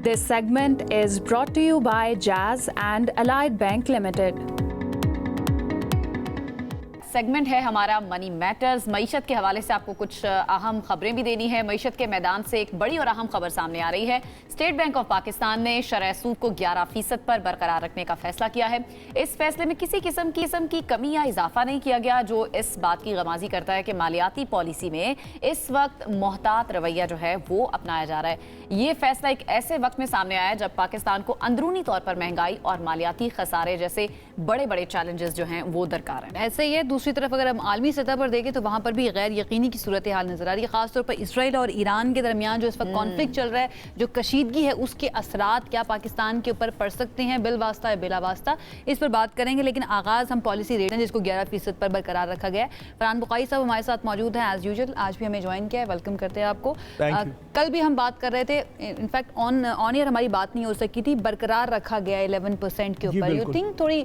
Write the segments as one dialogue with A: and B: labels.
A: This segment is brought to you by Jazz and Allied Bank Limited.
B: Segment ہے ہمارا منی matters. معیشت کے حوالے سے آپ کو کچھ اہم خبریں بھی دینی ہے. معیشت کے میدان سے ایک بڑی اور اہم خبر سامنے آ رہی ہے. اسٹیٹ بینک آف پاکستان نے شرح سود کو 11% پر برقرار رکھنے کا فیصلہ کیا ہے. اس فیصلے میں کسی قسم کی کمی یا اضافہ نہیں کیا گیا، جو اس بات کی غمازی کرتا ہے کہ مالیاتی پالیسی میں اس وقت محتاط رویہ جو ہے وہ اپنایا جا رہا ہے. یہ فیصلہ ایک ایسے وقت میں سامنے آیا جب پاکستان کو اندرونی طور پر مہنگائی اور مالیاتی خسارے جیسے بڑے چیلنجز جو ہیں وہ درکار ہیں.
C: ایسے ہی ہے. دوسری طرف اگر ہم عالمی سطح پر دیکھیں تو وہاں پر بھی غیر یقینی کی صورتحال نظر آ رہی ہے. خاص طور پر اسرائیل اور ایران کے درمیان جو اس وقت کانفلکٹ چل رہا ہے، جو کشیدگی ہے، اس کے اثرات کیا پاکستان کے اوپر پڑ سکتے ہیں بالواسطہ یا بلا واسطہ، اس پر بات کریں گے. لیکن آغاز ہم پالیسی ریٹ ہیں جس کو 11% پر برقرار رکھا گیا ہے. فرحان بقائی صاحب ہمارے ساتھ موجود ہیں ایز یوزول. آج بھی ہمیں جوائن کیا ہے. ویلکم کرتے ہیں آپ کو. کل بھی ہم بات کر رہے تھے، انفیکٹ آن ایئر ہماری بات نہیں ہو سکی تھی. برقرار رکھا گیا 11% کے اوپر. یو تھنک تھوڑی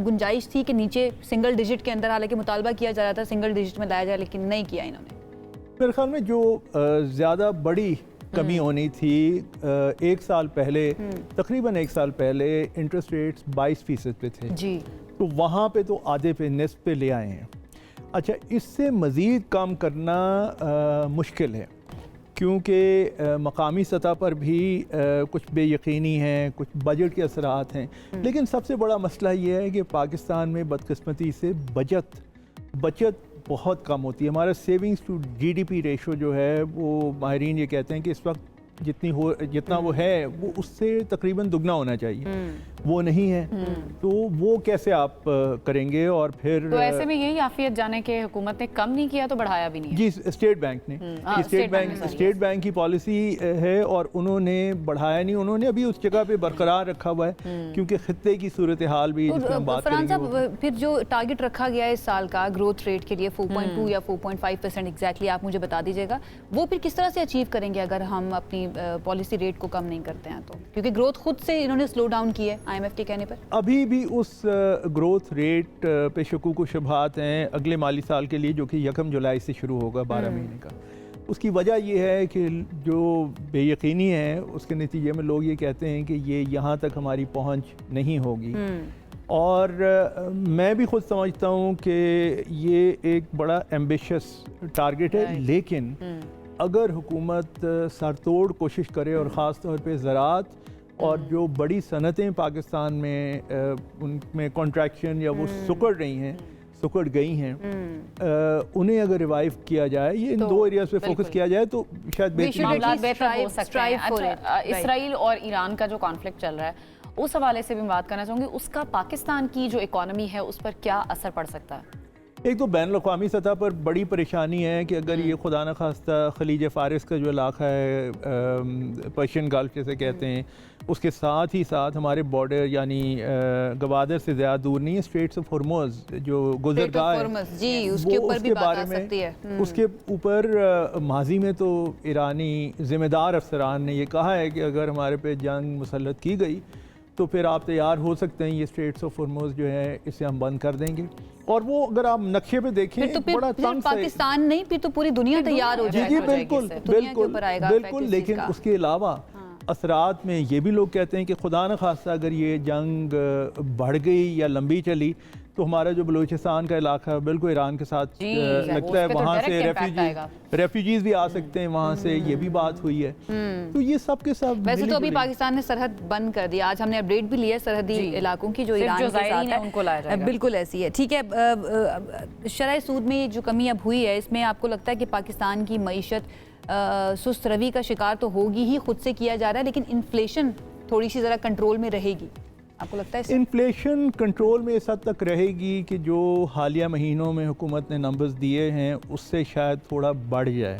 C: گنجائش تھی کہ نیچے سنگل ڈیجٹ کے اندر، حالانکہ مطالبہ کیا جا رہا تھا سنگل ڈیجٹ میں لایا جائے، لیکن نہیں کیا انہوں نے.
D: میرے خیال میں جو زیادہ بڑی کمی ہونی تھی، ایک سال پہلے، تقریباً ایک سال پہلے انٹرسٹ ریٹس 22% پہ تھے
C: جی،
D: تو وہاں پہ تو آدھے پہ، نصف پہ لے آئے ہیں. اچھا، اس سے مزید کام کرنا مشکل ہے، کیونکہ مقامی سطح پر بھی کچھ بے یقینی ہیں، کچھ بجٹ کے اثرات ہیں. لیکن سب سے بڑا مسئلہ یہ ہے کہ پاکستان میں بدقسمتی سے بچت بہت کم ہوتی ہے. ہمارا savings to G D P ratio جو ہے، وہ ماہرین یہ کہتے ہیں کہ اس وقت جتنا وہ ہے وہ اس سے تقریباً دگنا ہونا چاہیے. وہ نہیں ہے، تو وہ کیسے آپ کریں گے؟ اور پھر
B: تو ایسے میں یہی عافیت جانے کہ حکومت نے کم نہیں کیا تو بڑھایا بھی نہیں.
D: جی، اسٹیٹ بینک نے، اسٹیٹ بینک کی پالیسی ہے اور انہوں نے بڑھایا نہیں. انہوں نے ابھی اس جگہ پہ برقرار رکھا ہوا ہے، کیونکہ خطے کی صورتحال بھی جس میں ہم بات کریں گے.
C: پھر جو ٹارگٹ رکھا گیا ہے اس سال کا گروتھ ریٹ کے لیے 4.2 یا 4.5% ایگزیکٹلی آپ مجھے بتا دیجیے گا، وہ پھر کس طرح سے اچیو کریں گے اگر ہم اپنی پالیسی ریٹ کو کم نہیں کرتے ہیں تو؟ کیونکہ گروتھ خود سے انہوں نے سلو ڈاؤن کی ہے IMF کے کہنے پر.
D: ابھی بھی اس گروتھ ریٹ پہ شکوک و شبہات ہیں اگلے مالی سال کے لیے، جو کہ 1 جولائی سے شروع ہوگا 12 مہینے کا. اس کی وجہ یہ ہے کہ جو بے یقینی ہے اس کے نتیجے میں لوگ یہ کہتے ہیں کہ یہ یہاں تک ہماری پہنچ نہیں ہوگی. اور میں بھی خود سمجھتا ہوں کہ یہ ایک بڑا ایمبیشس ٹارگٹ ہے، لیکن اگر حکومت سر توڑ کوشش کرے، اور خاص طور پہ زراعت اور جو بڑی صنعتیں پاکستان میں ان میں کنٹریکشن یا وہ سکڑ گئی ہیں، انہیں اگر ریوائیو کیا جائے، یہ ان دو ایریاز پہ فوکس کیا جائے تو شاید
B: بہتر ہو سکتا ہے. اسرائیل اور ایران کا جو کانفلکٹ چل رہا ہے اس حوالے سے بھی بات کرنا چاہوں گی. اس کا پاکستان کی جو اکانومی ہے اس پر کیا اثر پڑ سکتا ہے؟
D: ایک تو بین الاقوامی سطح پر بڑی پریشانی ہے کہ اگر یہ خدا نخواستہ خلیج فارس کا جو علاقہ ہے، پرشین گلف جیسے کہتے ہیں، اس کے ساتھ ہی ساتھ ہمارے بارڈر یعنی گوادر سے زیادہ دور نہیں ہے اسٹریٹس آف ہرمز جو گزرگاہ ہے،
C: اس کے اوپر بھی بات آ سکتی ہے.
D: اس کے اوپر ماضی میں تو ایرانی ذمہ دار افسران نے یہ کہا ہے کہ اگر ہمارے پہ جنگ مسلط کی گئی تو پھر آپ تیار ہو سکتے ہیں، یہ اسٹریٹس آف ہرمز جو ہے اسے ہم بند کر دیں گے. اور وہ اگر آپ نقشے پہ دیکھیں بڑا تنگ
C: پاکستان نہیں، پھر تو پوری دنیا تیار ہو جائے گی.
D: بالکل. لیکن اس کے علاوہ اثرات میں یہ بھی لوگ کہتے ہیں کہ خدا نخواستہ اگر یہ جنگ بڑھ گئی یا لمبی چلی تو ہمارا جو بلوچستان کا علاقہ بالکل ایران کے ساتھ لگتا ہے، وہاں سے ریفیوجیز بھی آ سکتے ہیں وہاں سے، یہ بھی بات ہوئی ہے. تو یہ سب کے سب
C: ویسے تو ابھی پاکستان نے سرحد بند کر دی. آج ہم نے اپڈیٹ بھی لی ہے سرحدی علاقوں کی جو ایران کے ساتھ ہے،
B: ان کو لایا جائے گا.
C: بالکل ایسی ہے. ٹھیک ہے. شرح سود میں جو کمی اب ہوئی ہے، اس میں آپ کو لگتا ہے کہ پاکستان کی معیشت سست روی کا شکار تو ہوگی ہی، خود سے کیا جا رہا ہے، لیکن انفلیشن تھوڑی سی ذرا کنٹرول میں رہے گی؟ آپ کو لگتا ہے
D: انفلیشن کنٹرول میں اس حد تک رہے گی کہ جو حالیہ مہینوں میں حکومت نے نمبرز دیے ہیں اس سے شاید تھوڑا بڑھ جائے.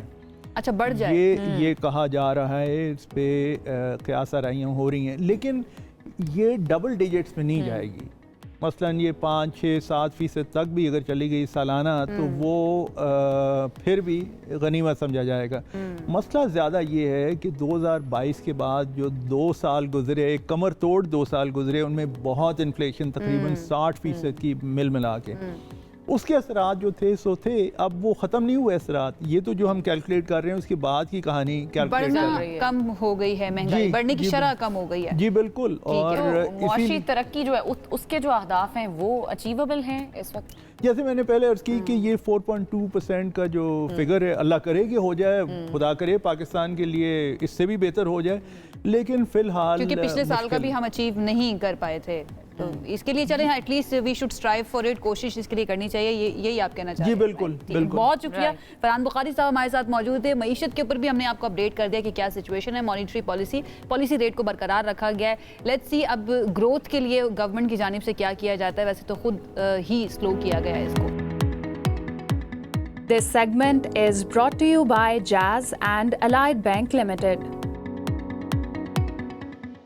C: اچھا، بڑھ جائے،
D: یہ کہا جا رہا ہے، اس پہ قیاس آرائیاں ہو رہی ہیں، لیکن یہ ڈبل ڈیجٹس میں نہیں جائے گی. مثلاً یہ 5, 6, 7% تک بھی اگر چلی گئی سالانہ تو وہ پھر بھی غنیمت سمجھا جائے گا. مسئلہ زیادہ یہ ہے کہ 2022 کے بعد جو 2 سال گزرے، کمر توڑ 2 سال گزرے، ان میں بہت انفلیشن تقریباً 60% کی مل ملا کے، اس کے اثرات جو تھے سو تھے، اب وہ ختم نہیں ہوئے اثرات. یہ تو جو ہم کیلکولیٹ کر رہے ہیں اس کے بعد کی کہانی کیلکولیٹ
C: بڑھنا
D: کر رہے ہیں.
C: کم ہو گئی ہے مہنگائی،
D: جی،
C: بڑھنے کی
D: جی،
C: شرح کم ہو گئی ہے.
D: جی بالکل. اور
B: معاشی ترقی جو ہے اس کے جو اہداف ہیں وہ اچیویبل ہیں اس وقت؟
D: جیسے میں نے پہلے عرض کی کہ یہ 4.2% کا جو فگر ہے، اللہ کرے کہ ہو جائے، خدا کرے پاکستان کے لیے اس سے بھی بہتر ہو جائے، لیکن فی الحال
C: کیونکہ پچھلے سال کا بھی ہم اچیو نہیں کر پائے تھے، تو اس کے لیے چلیں at least we should strive for it, کوشش اس کے لیے کرنی چاہیے، یہی آپ کہنا چاہتے ہیں؟
D: جی بالکل بالکل.
C: بہت شکریہ. فرحان بخاری صاحب ہمارے ساتھ موجود تھے. معیشت کے اوپر بھی ہم نے آپ کو اپڈیٹ کر دیا کہ کیا سچویشن ہے. مانیٹری پالیسی ریٹ کو برقرار رکھا گیا ہے. لیٹس سی اب گروتھ کے لیے گورنمنٹ کی جانب سے کیا کیا جاتا ہے. ویسے تو خود ہی سلو کیا گیا ہے اس کو.
A: This segment is brought to you by Jazz and Allied Bank Limited.